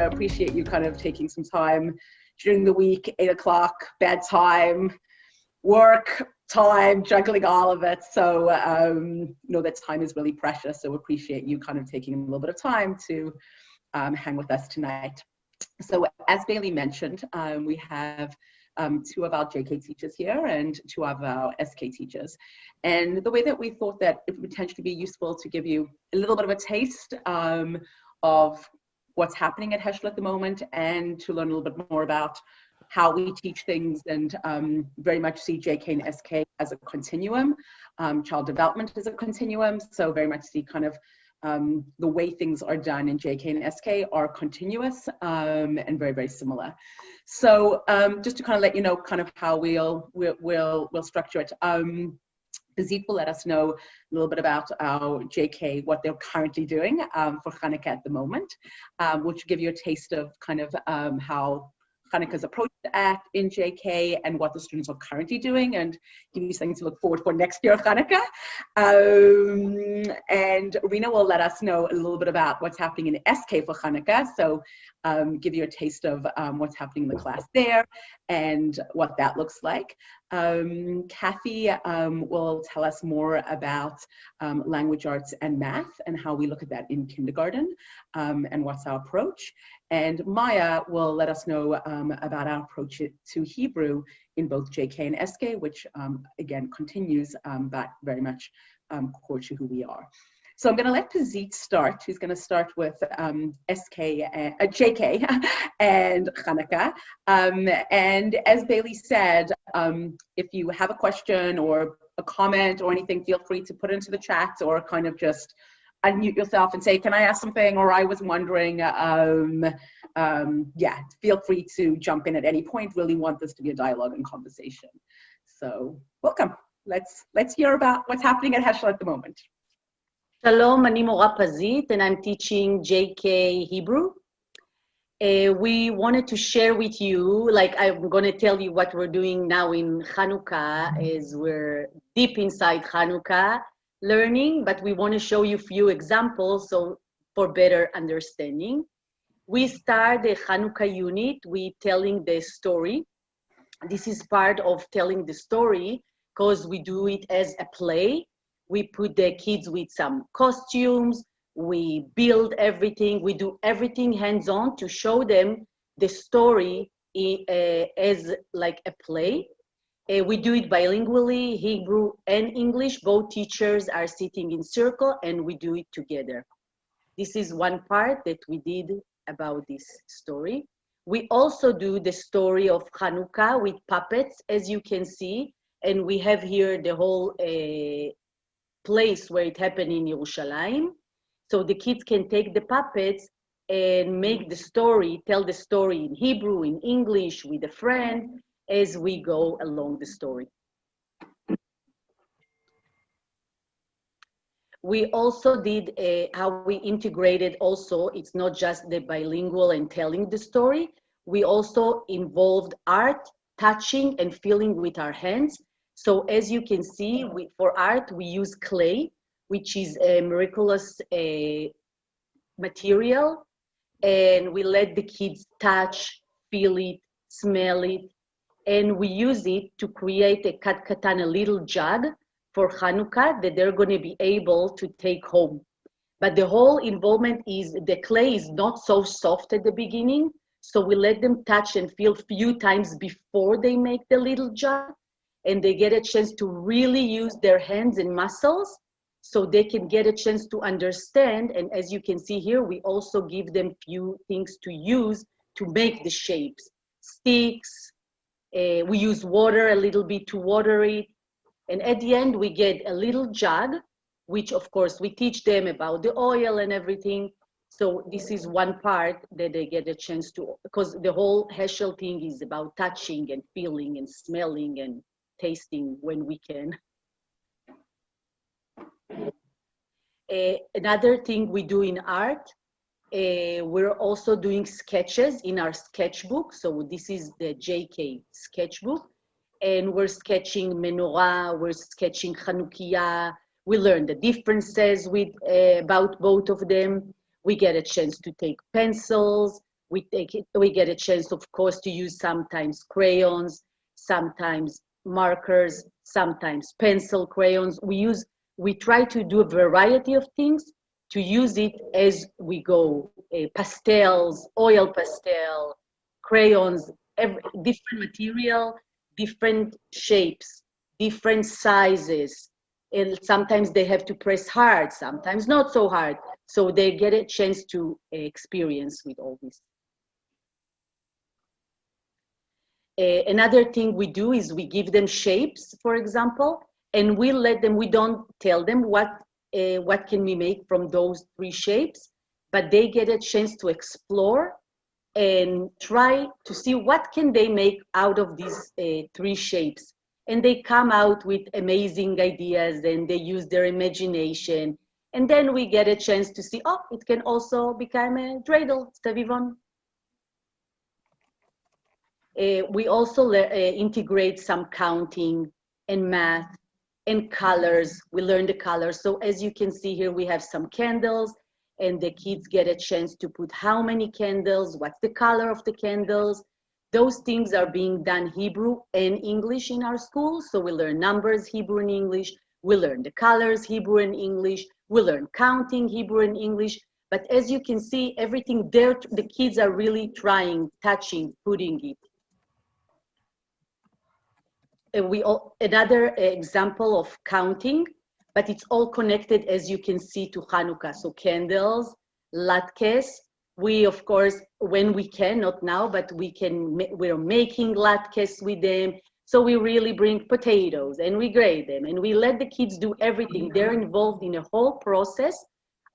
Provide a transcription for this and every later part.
appreciate you kind of taking some time during the week, 8 o'clock, bedtime, work time, juggling all of it. So know that time is really precious. So appreciate you kind of taking a little bit of time to hang with us tonight. So as Bailey mentioned, we have 2 of our JK teachers here and 2 of our SK teachers. And the way that we thought that it would potentially be useful to give you a little bit of a taste of what's happening at Heschel at the moment, and to learn a little bit more about how we teach things, and very much see JK and SK as a continuum, child development as a continuum. So very much see kind of the way things are done in JK and SK are continuous and very, very similar. So just to kind of let you know kind of how we'll structure it. Zeke will let us know a little bit about our JK, what they're currently doing for Hanukkah at the moment, which will give you a taste of kind of how Hanukkah's approached in JK and what the students are currently doing, and give you something to look forward for next year Hanukkah. And Rena will let us know a little bit about what's happening in SK for Hanukkah. So give you a taste of what's happening in the class there and what that looks like. Kathy will tell us more about language arts and math and how we look at that in kindergarten and what's our approach. And Maya will let us know about our approach to Hebrew in both JK and SK, which again continues but very much core to who we are. So I'm going to let Pazit start. He's going to start with JK and Hanukkah. And as Bailey said, if you have a question or a comment or anything, feel free to put it into the chat, or kind of just unmute yourself and say, can I ask something? Or I was wondering, yeah, feel free to jump in at any point. Really want this to be a dialogue and conversation. So welcome. Let's hear about what's happening at Heschel at the moment. Shalom, אני מורה פזית, and I'm teaching JK Hebrew. We wanted to share with you, like I'm going to tell you what we're doing now in Hanukkah, is we're deep inside Hanukkah learning, but we want to show you a few examples so for better understanding. We start the Hanukkah unit with telling the story. This is part of telling the story because we do it as a play. We put the kids with some costumes, we build everything, we do everything hands-on to show them the story as like a play. We do it bilingually, Hebrew and English. Both teachers are sitting in circle and we do it together. This is one part that we did about this story. We also do the story of Hanukkah with puppets, as you can see, and we have here the whole place where it happened in Yerushalayim. So the kids can take the puppets and make the story, tell the story in Hebrew, in English, with a friend, as we go along the story. We also did how we integrated also, it's not just the bilingual and telling the story, we also involved art, touching and feeling with our hands. So as you can see, for art, we use clay, which is a miraculous material, and we let the kids touch, feel it, smell it, and we use it to create a kat katan, a little jug for Hanukkah that they're going to be able to take home. But the whole involvement is the clay is not so soft at the beginning, so we let them touch and feel a few times before they make the little jug, and they get a chance to really use their hands and muscles so they can get a chance to understand. And as you can see here, we also give them few things to use to make the shapes. Sticks, we use water a little bit to water it. And at the end, we get a little jug, which of course we teach them about the oil and everything. So this is one part that they get a chance to, because the whole Heschel thing is about touching and feeling and smelling and tasting when we can. Another thing we do in art, we're also doing sketches in our sketchbook. So this is the JK sketchbook, and we're sketching menorah, we're sketching Chanukiah. We learn the differences with about both of them. We get a chance to take pencils. We get a chance, of course, to use sometimes crayons, sometimes markers, sometimes pencil crayons. We try to do a variety of things to use it as we go. Pastels, oil pastel, crayons, different material, different shapes, different sizes. And sometimes they have to press hard, sometimes not so hard. So they get a chance to experience with all this. Another thing we do is we give them shapes, for example, and we don't tell them what can we make from those 3 shapes, but they get a chance to explore and try to see what can they make out of these 3 shapes. And they come out with amazing ideas and they use their imagination. And then we get a chance to see, oh, it can also become a dreidel, Stavivon. We also integrate some counting and math and colors. We learn the colors. So as you can see here, we have some candles and the kids get a chance to put how many candles, what's the color of the candles. Those things are being done Hebrew and English in our school. So we learn numbers, Hebrew and English. We learn the colors, Hebrew and English. We learn counting, Hebrew and English. But as you can see, everything there, the kids are really trying, touching, putting it. Another example of counting, but it's all connected, as you can see, to Hanukkah. So candles, latkes. We, of course, when we can, not now, but we're making latkes with them. So we really bring potatoes and we grate them and we let the kids do everything. They're involved in a whole process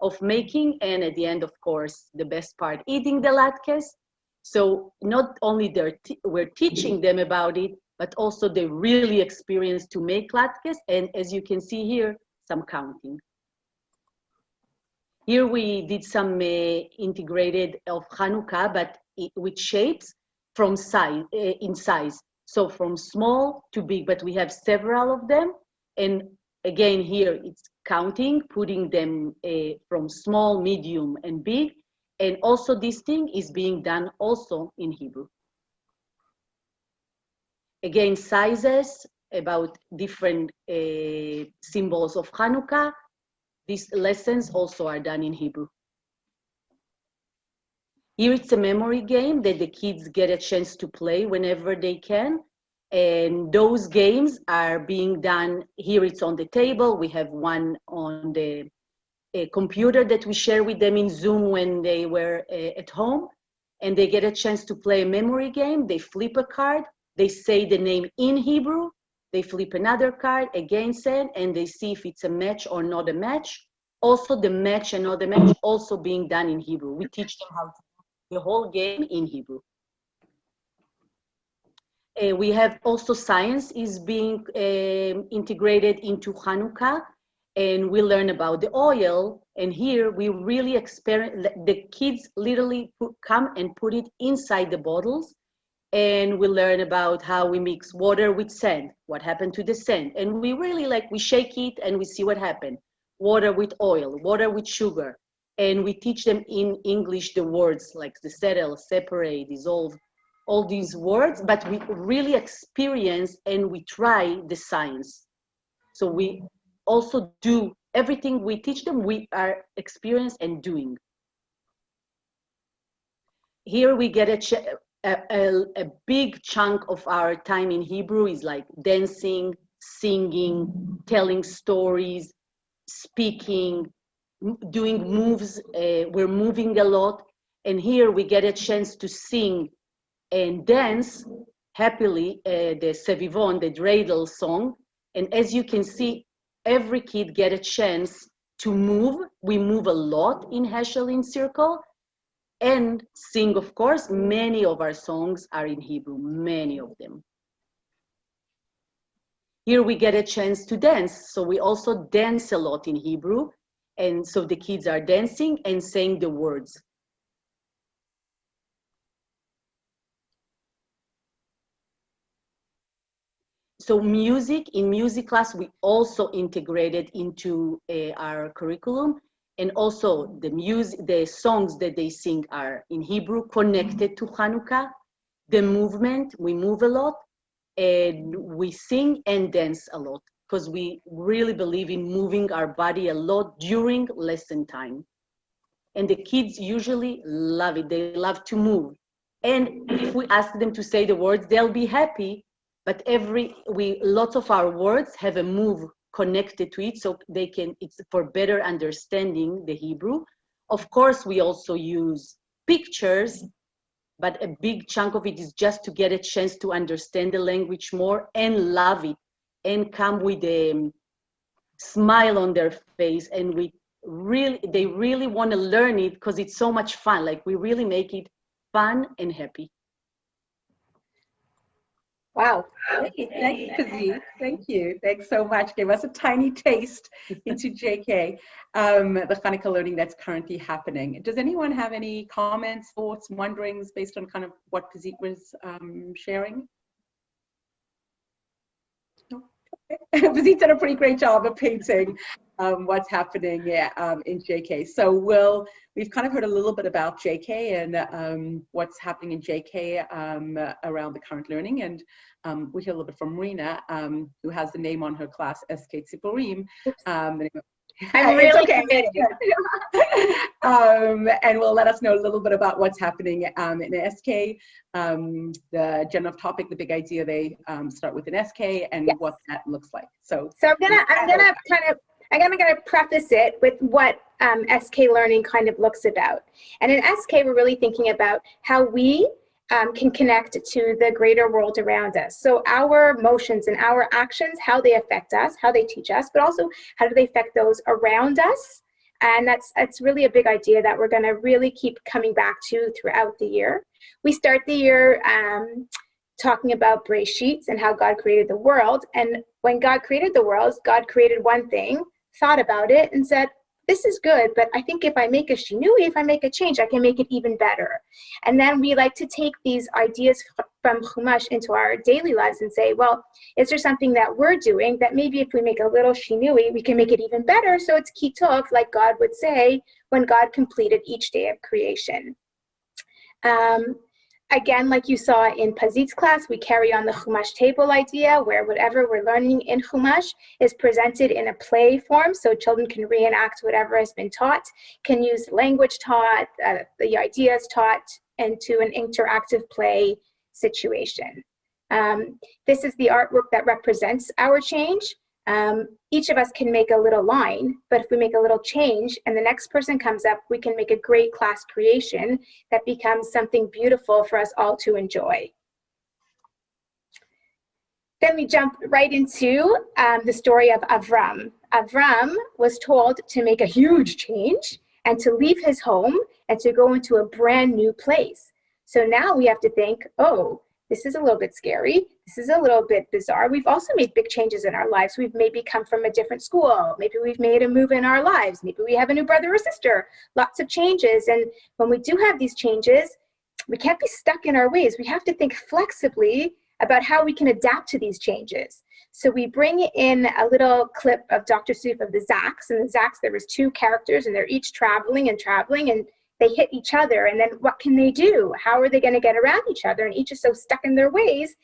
of making, and at the end, of course, the best part, eating the latkes. So not only we're teaching them about it, but also they really experience to make latkes, and as you can see here, some counting. Here we did some integrated of Hanukkah, but with shapes from size, in size. So from small to big, but we have several of them. And again, here it's counting, putting them from small, medium, and big. And also this thing is being done also in Hebrew. Again, sizes, about different symbols of Hanukkah. These lessons also are done in Hebrew. Here it's a memory game that the kids get a chance to play whenever they can. And those games are being done, here it's on the table. We have one on the computer that we share with them in Zoom when they were at home. And they get a chance to play a memory game. They flip a card. They say the name in Hebrew, they flip another card, again send, and they see if it's a match or not a match. Also the match and not the match also being done in Hebrew. We teach them how to do the whole game in Hebrew. We have also science is being integrated into Hanukkah, and we learn about the oil, and here we really experience, the kids literally come and put it inside the bottles. And we learn about how we mix water with sand, what happened to the sand. And we really we shake it and we see what happened. Water with oil, water with sugar. And we teach them in English the words like the settle, separate, dissolve, all these words, but we really experience and we try the science. So we also do everything we teach them, we are experienced and doing. Here we get a big chunk of our time in Hebrew is like dancing, singing, telling stories, speaking, doing moves. We're moving a lot. And here we get a chance to sing and dance happily the Sevivon, the dreidel song. And as you can see, every kid get a chance to move. We move a lot in Heschel in circle. And sing, of course. Many of our songs are in Hebrew, many of them. Here we get a chance to dance. So we also dance a lot in Hebrew. And so the kids are dancing and saying the words. So music, in music class, we also integrated into our curriculum. And also the songs that they sing are in Hebrew, connected to Hanukkah. The movement, we move a lot, and we sing and dance a lot, because we really believe in moving our body a lot during lesson time. And the kids usually love it. They love to move. And if we ask them to say the words, they'll be happy. But lots of our words have a move connected to it, so it's for better understanding the Hebrew. Of course, we also use pictures, but a big chunk of it is just to get a chance to understand the language more and love it, and come with a smile on their face, and they really want to learn it because it's so much fun. Like, we really make it fun and happy. Wow. Hey, thanks, Pazit. Thank you. Thanks so much. Give us a tiny taste into JK, the Hanukkah learning that's currently happening. Does anyone have any comments, thoughts, wonderings based on kind of what Pazit was sharing? No? Okay. Pazit did a pretty great job of painting what's happening in JK. So we've kind of heard a little bit about JK and what's happening in JK around the current learning, and we hear a little bit from Marina, who has the name on her class, SK Tziporim. I'm really okay. And will let us know a little bit about what's happening in SK, the general topic, the big idea they start with an SK, and yes. what that looks like. So I'm gonna preface it with what SK learning kind of looks about. And in SK, we're really thinking about how we can connect to the greater world around us. So our motions and our actions, how they affect us, how they teach us, but also how do they affect those around us. And that's really a big idea that we're going to really keep coming back to throughout the year. We start the year talking about Bereshit and how God created the world. And when God created the world, God created one thing, thought about it, and said, this is good, but I think if I make a shinui, if I make a change, I can make it even better. And then we like to take these ideas from Chumash into our daily lives and say, well, is there something that we're doing that maybe if we make a little shinui, we can make it even better? So it's kitov, like God would say, when God completed each day of creation. Again, like you saw in Pazit's class, we carry on the Chumash table idea, where whatever we're learning in Chumash is presented in a play form, so children can reenact whatever has been taught, can use language taught, the ideas taught, into an interactive play situation. This is the artwork that represents our change. Each of us can make a little line, but if we make a little change and the next person comes up, we can make a great class creation that becomes something beautiful for us all to enjoy. Then we jump right into the story of Avram. Avram was told to make a huge change and to leave his home and to go into a brand new place. So now we have to think, oh, this is a little bit scary. This is a little bit bizarre. We've also made big changes in our lives. We've maybe come from a different school. Maybe we've made a move in our lives. Maybe we have a new brother or sister. Lots of changes. And when we do have these changes, we can't be stuck in our ways. We have to think flexibly about how we can adapt to these changes. So we bring in a little clip of Dr. Seuss of the Zaks. And the Zaks, there was two characters, and they're each traveling, and they hit each other, and then what can they do? How are they going to get around each other? And each is so stuck in their ways,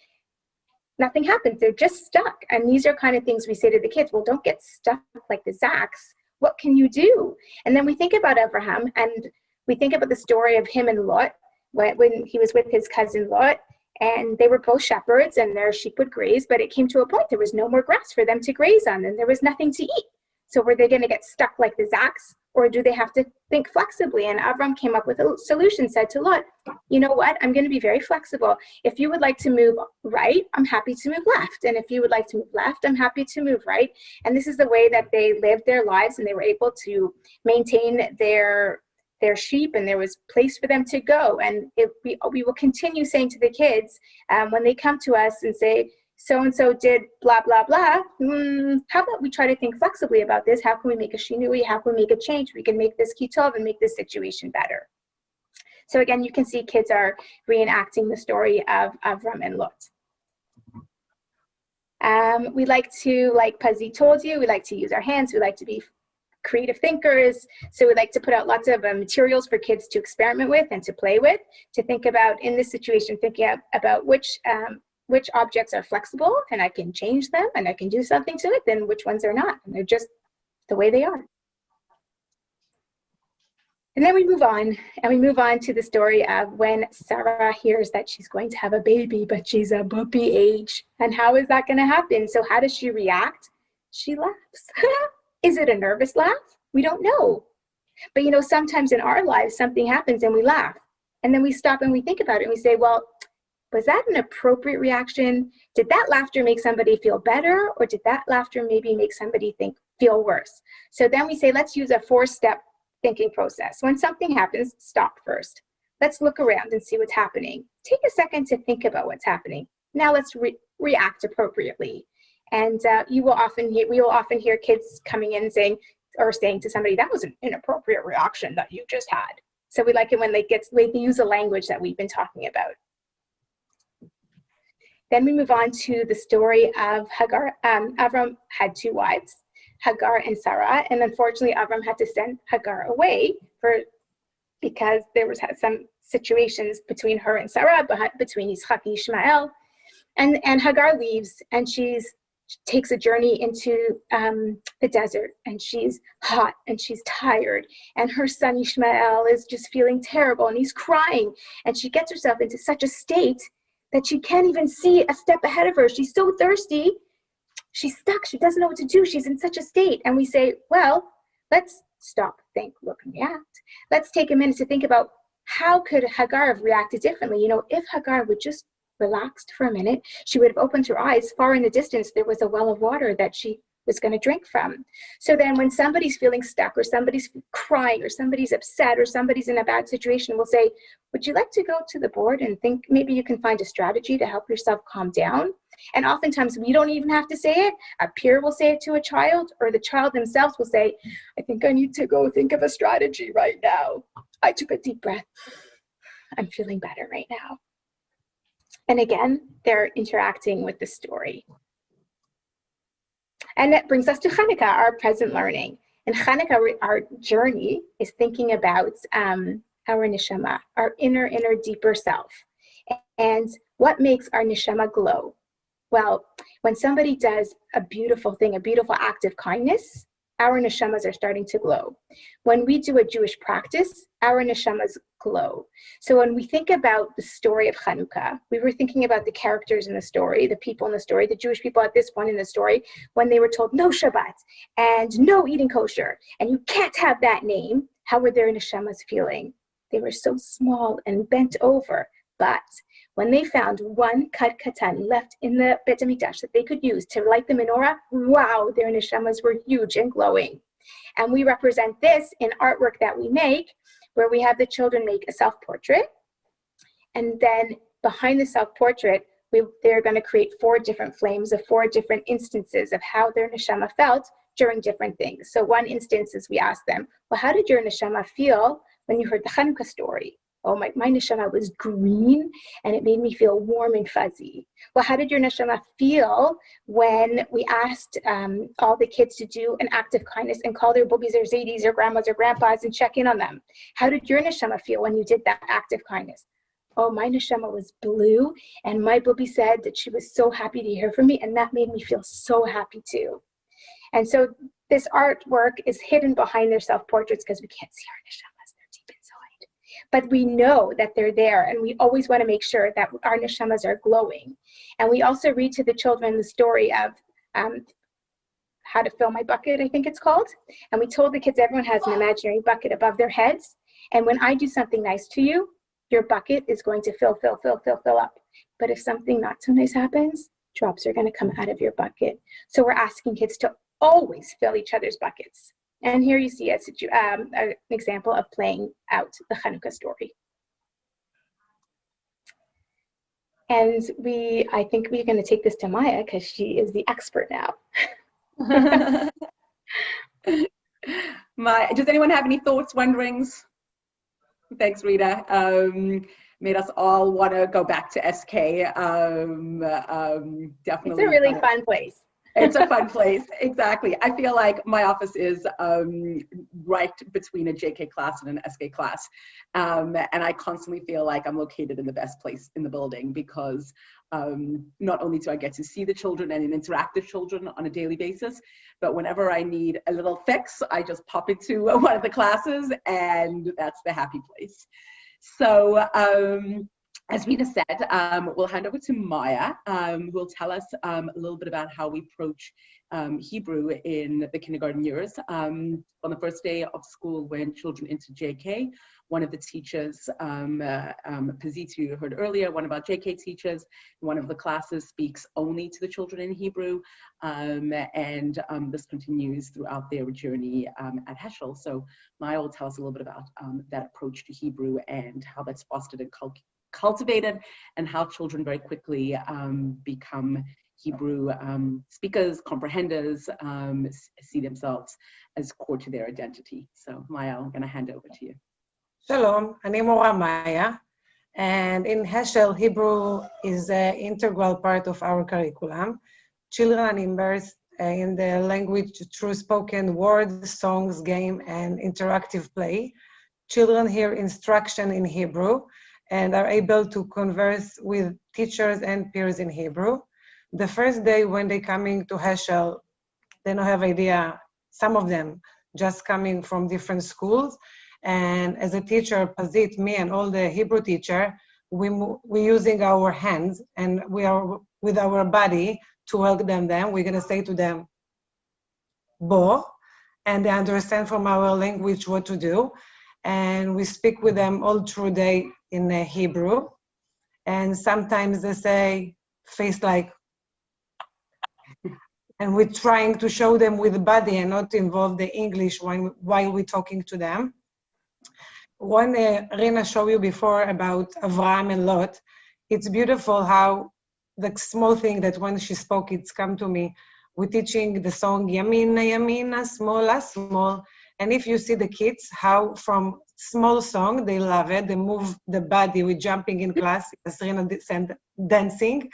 nothing happens. They're just stuck. And these are kind of things we say to the kids, well, don't get stuck like the Zaks. What can you do? And then we think about Abraham, and we think about the story of him and Lot, when he was with his cousin Lot, and they were both shepherds, and their sheep would graze, but it came to a point there was no more grass for them to graze on, and there was nothing to eat. So were they going to get stuck like the Zaks, or do they have to think flexibly? And Avram came up with a solution, said to Lot, you know what, I'm going to be very flexible. If you would like to move right, I'm happy to move left. And if you would like to move left, I'm happy to move right. And this is the way that they lived their lives, and they were able to maintain their sheep, and there was place for them to go. And if we will continue saying to the kids, when they come to us and say, so-and-so did blah, blah, blah, how about we try to think flexibly about this? How can we make a shinui? How can we make a change? We can make this kitov and make this situation better. So again, you can see kids are reenacting the story of Avram and Lot. We like to, like Pazzi told you, we like to use our hands. We like to be creative thinkers. So we like to put out lots of materials for kids to experiment with and to play with, to think about, in this situation, thinking about which objects are flexible and I can change them and I can do something to it, then which ones are not, and they're just the way they are. And then we move on to the story of when Sarah hears that she's going to have a baby, but she's a puppy age. And how is that going to happen? So how does she react? She laughs. Is it a nervous laugh? We don't know. But you know, sometimes in our lives, something happens and we laugh. And then we stop and we think about it and we say, well, was that an appropriate reaction? Did that laughter make somebody feel better? Or did that laughter maybe make somebody feel worse? So then we say, let's use a 4-step thinking process. When something happens, stop first. Let's look around and see what's happening. Take a second to think about what's happening. Now let's react appropriately. And we will often hear kids coming in saying to somebody, that was an inappropriate reaction that you just had. So we like it when they use the language that we've been talking about. Then we move on to the story of Hagar. Avram had 2 wives, Hagar and Sarah, and unfortunately Avram had to send Hagar away because there was some situations between her and Sarah, between Yitzchak and Ishmael, and Hagar leaves and she takes a journey into the desert, and she's hot and she's tired, and her son Ishmael is just feeling terrible and he's crying, and she gets herself into such a state that she can't even see a step ahead of her. She's so thirsty. She's stuck. She doesn't know what to do. She's in such a state. And we say, well, let's stop, think, look, and react. Let's take a minute to think about how could Hagar have reacted differently. You know, if Hagar would just relaxed for a minute, she would have opened her eyes. Far in the distance, there was a well of water that she was going to drink from. So then when somebody's feeling stuck, or somebody's crying, or somebody's upset, or somebody's in a bad situation, we'll say, would you like to go to the board and think maybe you can find a strategy to help yourself calm down? And oftentimes we don't even have to say it. A peer will say it to a child, or the child themselves will say, I think I need to go think of a strategy right now. I took a deep breath. I'm feeling better right now. And again, they're interacting with the story. And that brings us to Chanukah, our present learning. In Chanukah, our journey is thinking about our neshama, our inner, deeper self. And what makes our neshama glow? Well, when somebody does a beautiful thing, a beautiful act of kindness, our neshamas are starting to glow. When we do a Jewish practice, our neshamas glow. So when we think about the story of Chanukah, we were thinking about the characters in the story, the people in the story, the Jewish people at this point in the story, when they were told no Shabbat and no eating kosher, and you can't have that name, how were their neshamas feeling? They were so small and bent over, but when they found one kat katan left in the Bet HaMikdash that they could use to light the menorah, wow, their neshamas were huge and glowing. And we represent this in artwork that we make, where we have the children make a self-portrait. And then behind the self-portrait, they're going to create 4 different flames of 4 different instances of how their neshama felt during different things. So one instance is we ask them, well, how did your neshama feel when you heard the Chanukah story? Oh, my neshama was green and it made me feel warm and fuzzy. Well, how did your neshama feel when we asked all the kids to do an act of kindness and call their boobies or zadis or grandmas or grandpas and check in on them? How did your neshama feel when you did that act of kindness? Oh, my neshama was blue, and my booby said that she was so happy to hear from me, and that made me feel so happy too. And so this artwork is hidden behind their self-portraits because we can't see our neshamas. They're deep inside. But we know that they're there, and we always want to make sure that our neshamas are glowing. And we also read to the children the story of How to Fill My Bucket, I think it's called. And we told the kids everyone has an imaginary bucket above their heads. And when I do something nice to you, your bucket is going to fill up. But if something not so nice happens, drops are going to come out of your bucket. So we're asking kids to always fill each other's buckets. And here you see an example of playing out the Chanukah story. And I think we're going to take this to Maya because she is the expert now. Maya, does anyone have any thoughts, wonderings? Thanks, Rita. Made us all want to go back to SK. Definitely. It's a really fun place. It's a fun place, exactly. I feel like my office is right between a JK class and an SK class. And I constantly feel like I'm located in the best place in the building because not only do I get to see the children and interact with children on a daily basis, but whenever I need a little fix, I just pop into one of the classes and that's the happy place. So, as Rita said, we'll hand over to Maya, who will tell us a little bit about how we approach Hebrew in the kindergarten years. On the first day of school, when children enter JK, one of the teachers, Pazit, you heard earlier, one of our JK teachers, one of the classes speaks only to the children in Hebrew, and this continues throughout their journey at Heschel. So Maya will tell us a little bit about that approach to Hebrew and how that's fostered and cultivated, and how children very quickly become Hebrew speakers, comprehenders, see themselves as core to their identity. So Maya, I'm going to hand over to you. Shalom, אני מורה Maya, and in Heschel, Hebrew is an integral part of our curriculum. Children are immersed in the language through spoken words, songs, game, and interactive play. Children hear instruction in Hebrew and are able to converse with teachers and peers in Hebrew. The first day when they coming to Heschel, they don't have idea, some of them just coming from different schools. And as a teacher, Pazit, me, and all the Hebrew teacher, we're using our hands and we are with our body to welcome them. We're gonna say to them, bo, and they understand from our language what to do. And we speak with them all through the day in Hebrew. And sometimes they say, face like, and we're trying to show them with the body and not involve the English while we're talking to them. One Rina showed you before about Avraham and Lot. It's beautiful how the small thing that when she spoke, it's come to me. We're teaching the song Yamina, Yamina, Smola, Small. And if you see the kids, how from small song, they love it. They move the body. We're jumping in class, as Rina said, dancing.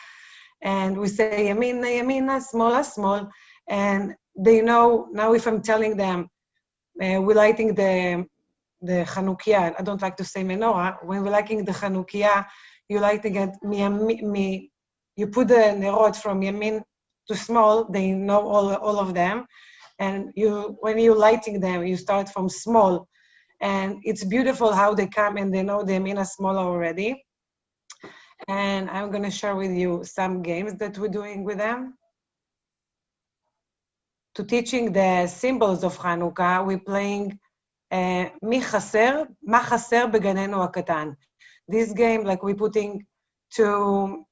And we say, Yamina, Yamina, Smola, Small. And they know, now if I'm telling them, we're lighting the Chanukah, I don't like to say menorah, when we're lighting the Chanukah, you're lighting it, you put the nerot from Yamin to small, they know all of them. And when you're lighting them, you start from small. And it's beautiful how they come and they know the Yamina small already. And I'm gonna share with you some games that we're doing with them. To teaching the symbols of Hanukkah, we're playing מי חסר, מה חסר בגננו הקטן. This game, like we're putting to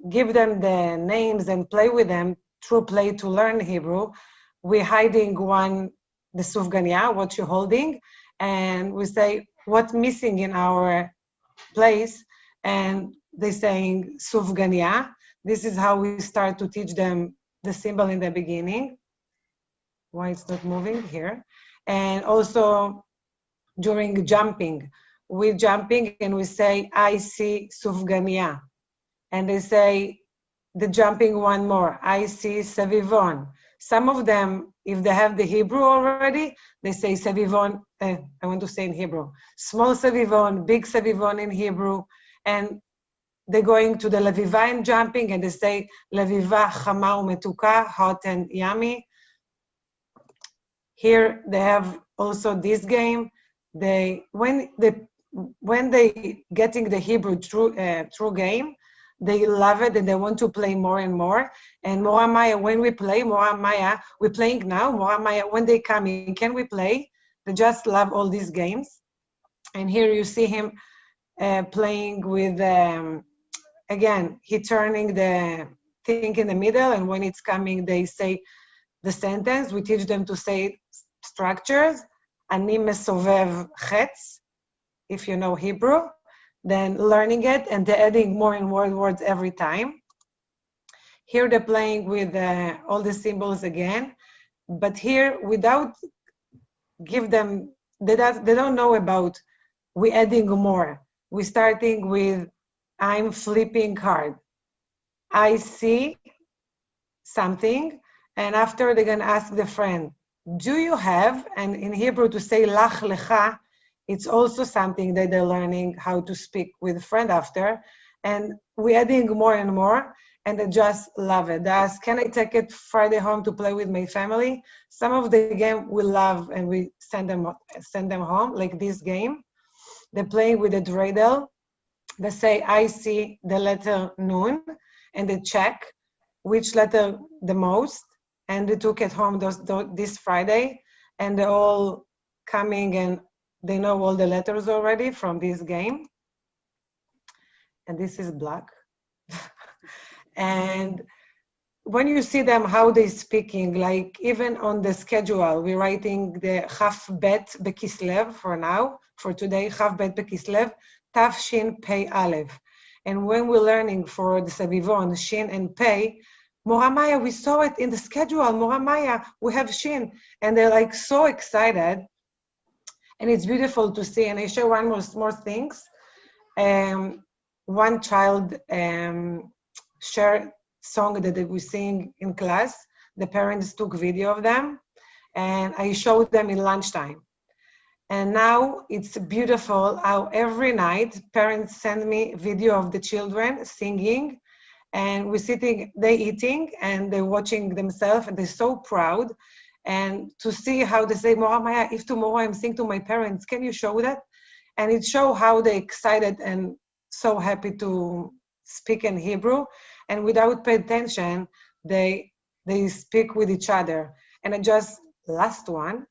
give them the names and play with them through play to learn Hebrew. We're hiding the sufgania, what you're holding, and we say, what's missing in our place? And they're saying sufgania. This is how we start to teach them the symbol in the beginning. Why it's not moving here? And also during jumping, we're jumping and we say, I see sufgania. And they say, the jumping one more, I see sevivon. Some of them, if they have the Hebrew already, they say sevivon, I want to say in Hebrew, small sevivon, big sevivon in Hebrew. And they're going to the leviva and jumping and they say, leviva chama umetuka, hot and yummy. Here they have also this game. When they getting the Hebrew through game, they love it and they want to play more and more. And Mora Maya, when we play Mora Maya, we're playing now. Mora Maya, when they come in, can we play? They just love all these games. And here you see him playing with, again, he turning the thing in the middle, and when it's coming, they say the sentence. We teach them to say structures. Ani mesovev chetz, if you know Hebrew, then learning it, and they're adding more and more words every time. Here they're playing with all the symbols again, but here without give them, they don't know about, we're adding more. We're starting with, I'm flipping card. I see something, and after they're gonna ask the friend, do you have, and in Hebrew to say lach lecha, it's also something that they're learning how to speak with friend after, and we're adding more and more, and they just love it. They ask, can I take it Friday home to play with my family? Some of the game we love, and we send them home, like this game. They're playing with a dreidel. They say, I see the letter nun, and they check which letter the most, and they took it home this Friday, and they're all coming and they know all the letters already from this game. And this is black. And when you see them, how they speaking, like even on the schedule, we're writing the Chaf Bet Bekislev for now, for today, Chaf Bet Bekislev, Taf Shin Pei Aleph. And when we're learning for the Sabivon, Shin and Pei, Mora Maya, we saw it in the schedule, Mora Maya, we have Shin. And they're like so excited. And it's beautiful to see. And I share one more things. One child shared song that they were singing in class. The parents took video of them, and I showed them in lunchtime. And now it's beautiful how every night parents send me video of the children singing, and we're sitting, they eating, and they're watching themselves, and they're so proud. And to see how they say, Mora Maya, if tomorrow I'm singing to my parents, can you show that? And it shows how they're excited and so happy to speak in Hebrew, and without paying attention, they speak with each other. And just last one,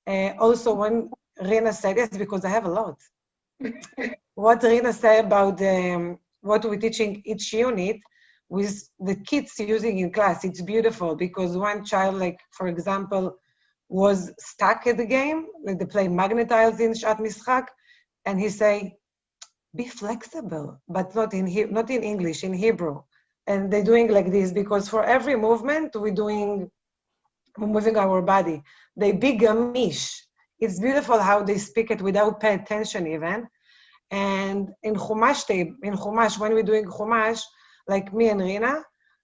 also when Rina said, yes, because I have a lot. What Rina said about what we're teaching each unit with the kids using in class, it's beautiful, because one child, like for example, was stuck at the game, like they play magnetiles in Shat Mishak, and he say, be flexible, but not in English, in Hebrew. And they're doing like this, because for every movement, we're moving our body. They be gamish. It's beautiful how they speak it without paying attention even. And in Chumash, when we're doing Chumash, like me and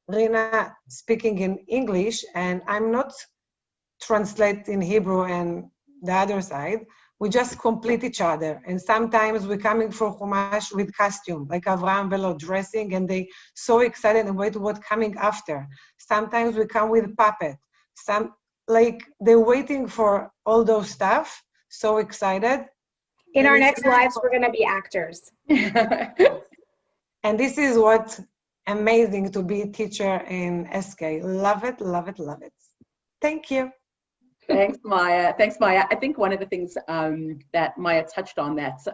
Rina speaking in English, and I'm not translate in Hebrew and the other side, we just complete each other. And sometimes we're coming for Chumash with costume, like Avraham Velo dressing, and they so excited and wait what's coming after. Sometimes we come with puppet. Like they're waiting for all those stuff, so excited. In our next lives, we're gonna be actors. And this is what amazing to be a teacher in SK. Love it, love it, love it. Thank you. Thanks, Maya. I think one of the things that Maya touched on that's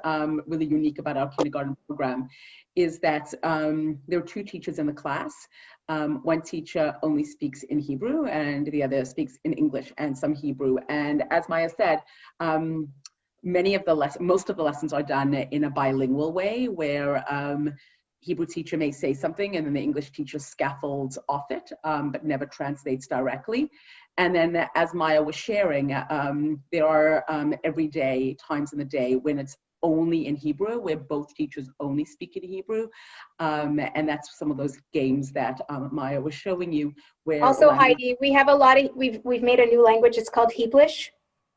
really unique about our kindergarten program is that there are two teachers in the class. One teacher only speaks in Hebrew and the other speaks in English and some Hebrew. And as Maya said, most of the lessons are done in a bilingual way, where Hebrew teacher may say something and then the English teacher scaffolds off it, but never translates directly. And then as Maya was sharing, there are everyday times in the day when it's only in Hebrew, where both teachers only speak in Hebrew. And that's some of those games that Maya was showing you. Where also, Heidi, we have we've made a new language, it's called Heblish.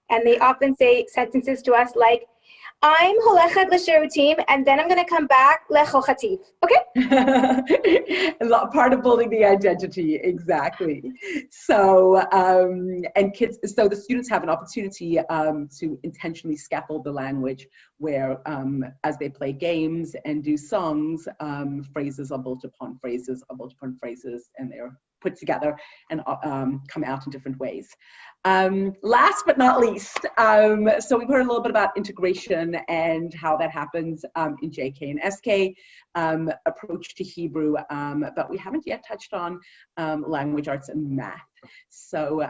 And they often say sentences to us like, I'm holechet l'shirutim, and then I'm going to come back lechochativ. Okay? Part of building the identity, exactly. So, so the students have an opportunity to intentionally scaffold the language, where as they play games and do songs, phrases are built upon phrases, and they're put together and come out in different ways. Last but not least, so we've heard a little bit about integration and how that happens in JK and SK, approach to Hebrew, but we haven't yet touched on language arts and math. So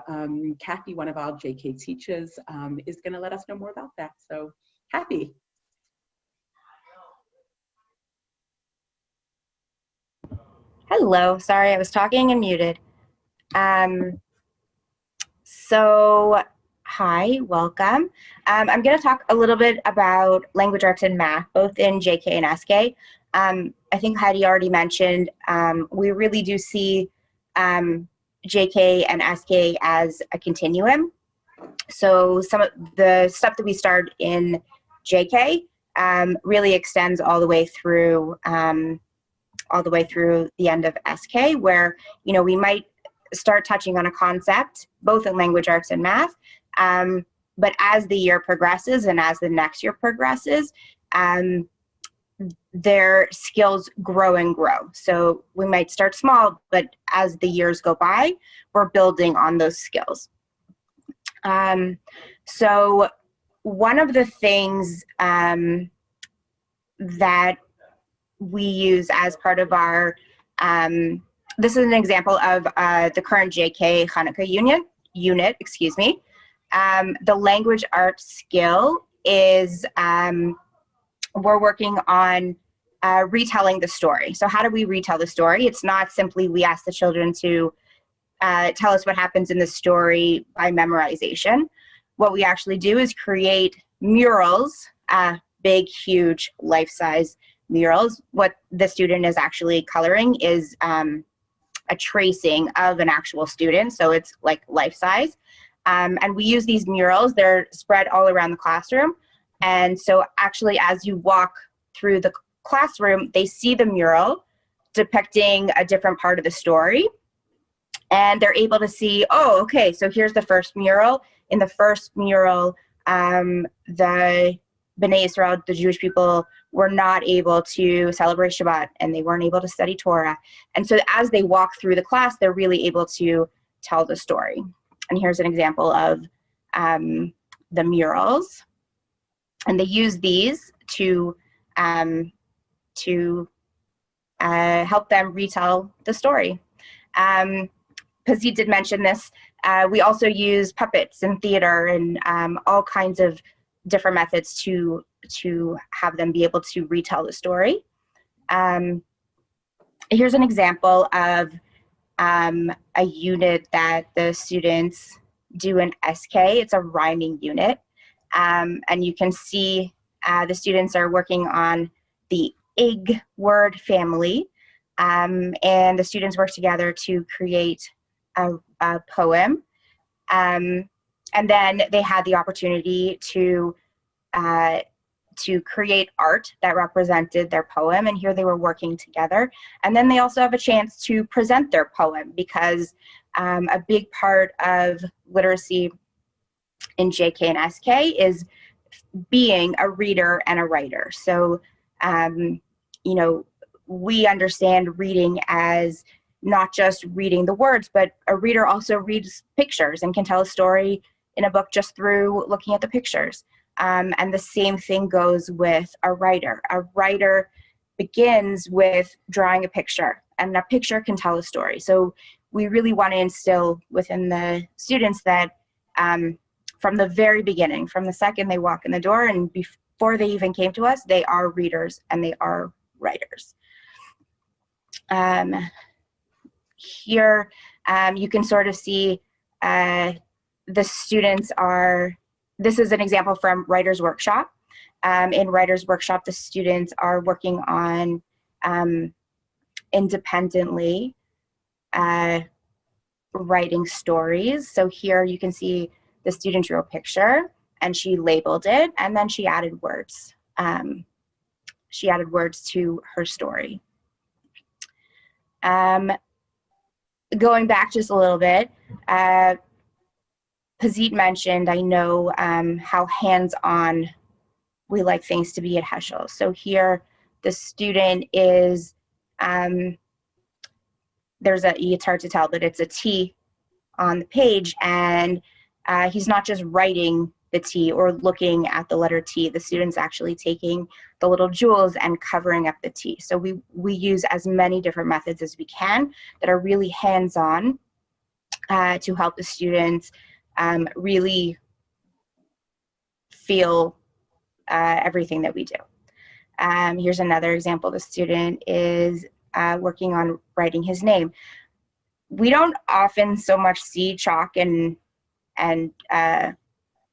Kathy, one of our JK teachers, is going to let us know more about that. So Kathy. Hello, sorry, I was talking and muted. So, hi, welcome. I'm going to talk a little bit about language arts and math, both in JK and SK. I think Heidi already mentioned, we really do see JK and SK as a continuum. So some of the stuff that we start in JK really extends all the way through the end of SK, where, you know, we might start touching on a concept, both in language arts and math, but as the year progresses and as the next year progresses, their skills grow and grow. So we might start small, but as the years go by, we're building on those skills. So one of the things that we use as part of our, this is an example of the current JK Hanukkah unit, excuse me. The language arts skill is, we're working on retelling the story. So how do we retell the story? It's not simply we ask the children to tell us what happens in the story by memorization. What we actually do is create murals, big, huge, life-size murals. What the student is actually coloring is a tracing of an actual student, so it's like life-size. And we use these murals. They're spread all around the classroom. And so actually, as you walk through the classroom, they see the mural depicting a different part of the story. And they're able to see, oh, okay, so here's the first mural. In the first mural, the B'nai Israel, the Jewish people, were not able to celebrate Shabbat, and they weren't able to study Torah. And so as they walk through the class, they're really able to tell the story. And here's an example of the murals. And they use these to help them retell the story. Pazit did mention this. We also use puppets in theater and all kinds of different methods to have them be able to retell the story. Here's an example of a unit that the students do in SK. It's a rhyming unit. And you can see the students are working on the ig word family. And the students work together to create a poem. And then they had the opportunity to create art that represented their poem, and here they were working together. And then they also have a chance to present their poem, because a big part of literacy in JK and SK is being a reader and a writer. So, you know, we understand reading as not just reading the words, but a reader also reads pictures and can tell a story in a book just through looking at the pictures. And the same thing goes with a writer. A writer begins with drawing a picture, and a picture can tell a story. So we really want to instill within the students that from the very beginning, from the second they walk in the door and before they even came to us, they are readers and they are writers. Here you can sort of see the students are, this is an example from Writer's Workshop. In Writer's Workshop, the students are working on independently writing stories. So here you can see the student drew a picture and she labeled it, and then she added words. She added words to her story. Going back just a little bit, Pazit mentioned, I know, how hands-on we like things to be at Heschel. So here the student is, it's hard to tell, but it's a T on the page, and he's not just writing the T or looking at the letter T. The student's actually taking the little jewels and covering up the T. So we use as many different methods as we can that are really hands-on to help the students really feel everything that we do. Here's another example. The student is working on writing his name. We don't often so much see chalk and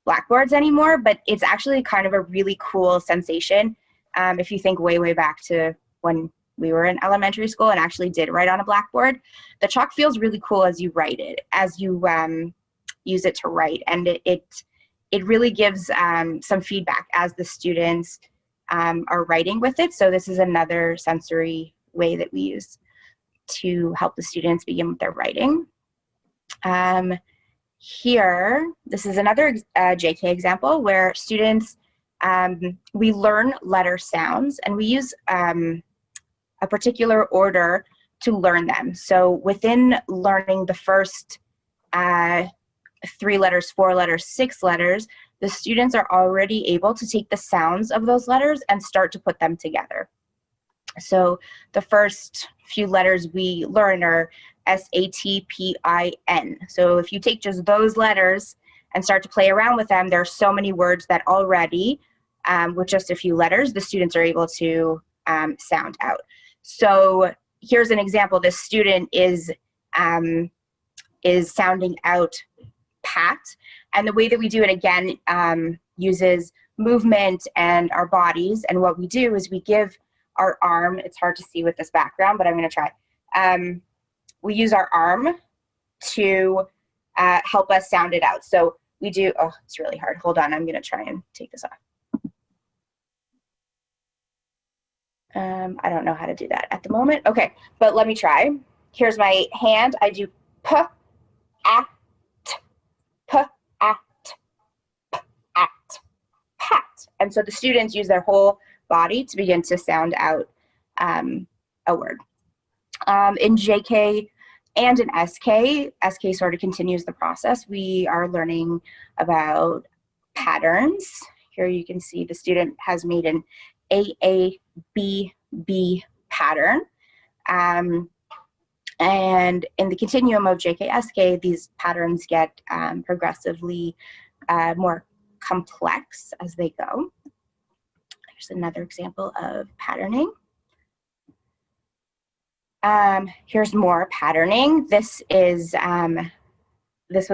blackboards anymore, but it's actually kind of a really cool sensation. If you think way back to when we were in elementary school and actually did write on a blackboard, the chalk feels really cool as you write it, as you use it to write. And it really gives some feedback as the students are writing with it. So this is another sensory way that we use to help the students begin with their writing. Here, this is another JK example where students, we learn letter sounds, and we use a particular order to learn them. So within learning the first 3 letters, 4 letters, 6 letters, the students are already able to take the sounds of those letters and start to put them together. So the first few letters we learn are S-A-T-P-I-N. So if you take just those letters and start to play around with them, there are so many words that already, with just a few letters, the students are able to sound out. So here's an example. This student is sounding out pat. And the way that we do it, again, uses movement and our bodies. And what we do is we give our arm, it's hard to see with this background, but I'm going to try. We use our arm to help us sound it out. So we do, oh, it's really hard. Hold on, I'm going to try and take this off. I don't know how to do that at the moment. Okay, but let me try. Here's my hand. I do p, at, p, at, p, at, pat. And so the students use their whole body to begin to sound out a word. In JK and in SK sort of continues the process. We are learning about patterns. Here you can see the student has made an AABB pattern. And in the continuum of JK-SK, these patterns get progressively more complex as they go. Here's another example of patterning. Here's more patterning. This was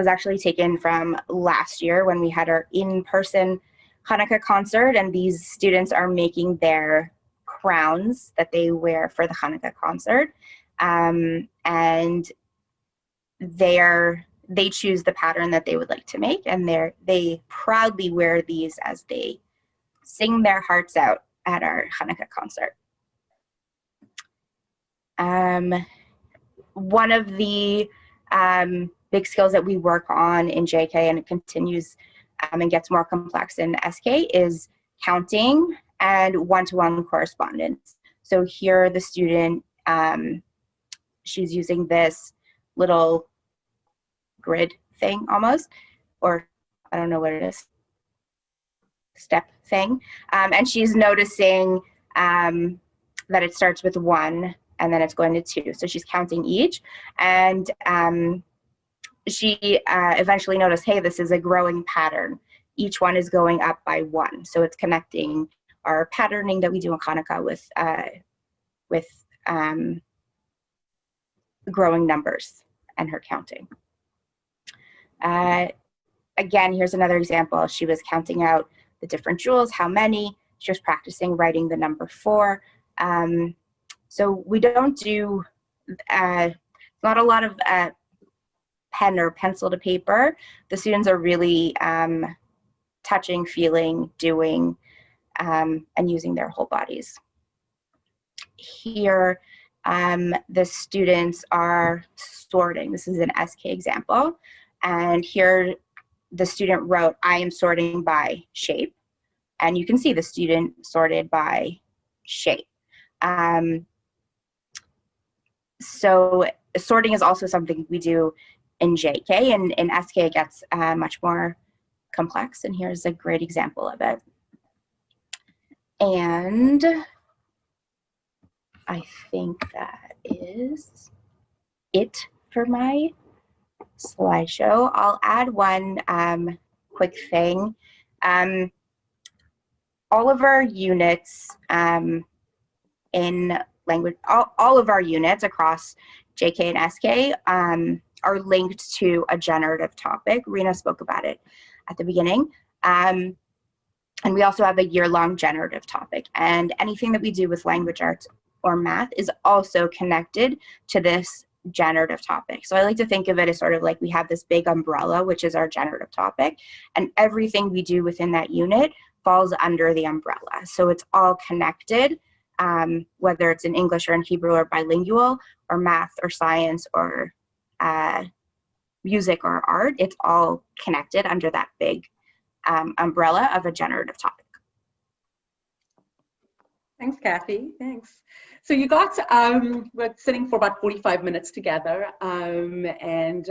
actually taken from last year when we had our in-person Hanukkah concert, and these students are making their crowns that they wear for the Hanukkah concert, and they choose the pattern that they would like to make, and they proudly wear these as they sing their hearts out at our Hanukkah concert. One of the big skills that we work on in JK, and it continues and gets more complex in SK, is counting and one-to-one correspondence. So here the student, she's using this little grid thing almost, or I don't know what it is, step thing. And she's noticing that it starts with 1 and then it's going to 2. So she's counting each, and she eventually noticed, hey, this is a growing pattern. Each one is going up by 1. So it's connecting our patterning that we do in Hanukkah with growing numbers and her counting. Again, here's another example. She was counting out the different jewels, how many. She was practicing writing the number 4. So we don't do, not a lot of pen or pencil to paper. The students are really touching, feeling, doing, and using their whole bodies. Here, the students are sorting. This is an SK example. And here the student wrote, I am sorting by shape. And you can see the student sorted by shape. So sorting is also something we do in JK, and in SK it gets much more complex, and here's a great example of it. And I think that is it for my slideshow. I'll add one quick thing. All of our units in language, all of our units across JK and SK are linked to a generative topic. Rena spoke about it at the beginning. And we also have a year-long generative topic. And anything that we do with language arts or math is also connected to this generative topic. So I like to think of it as sort of like we have this big umbrella, which is our generative topic, and everything we do within that unit falls under the umbrella. So it's all connected, whether it's in English or in Hebrew or bilingual or math or science or music or art, it's all connected under that big umbrella of a generative topic. Thanks, Kathy. Thanks. So you got, we're sitting for about 45 minutes together and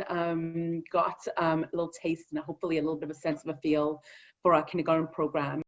got a little taste and hopefully a little bit of a sense of a feel for our kindergarten program.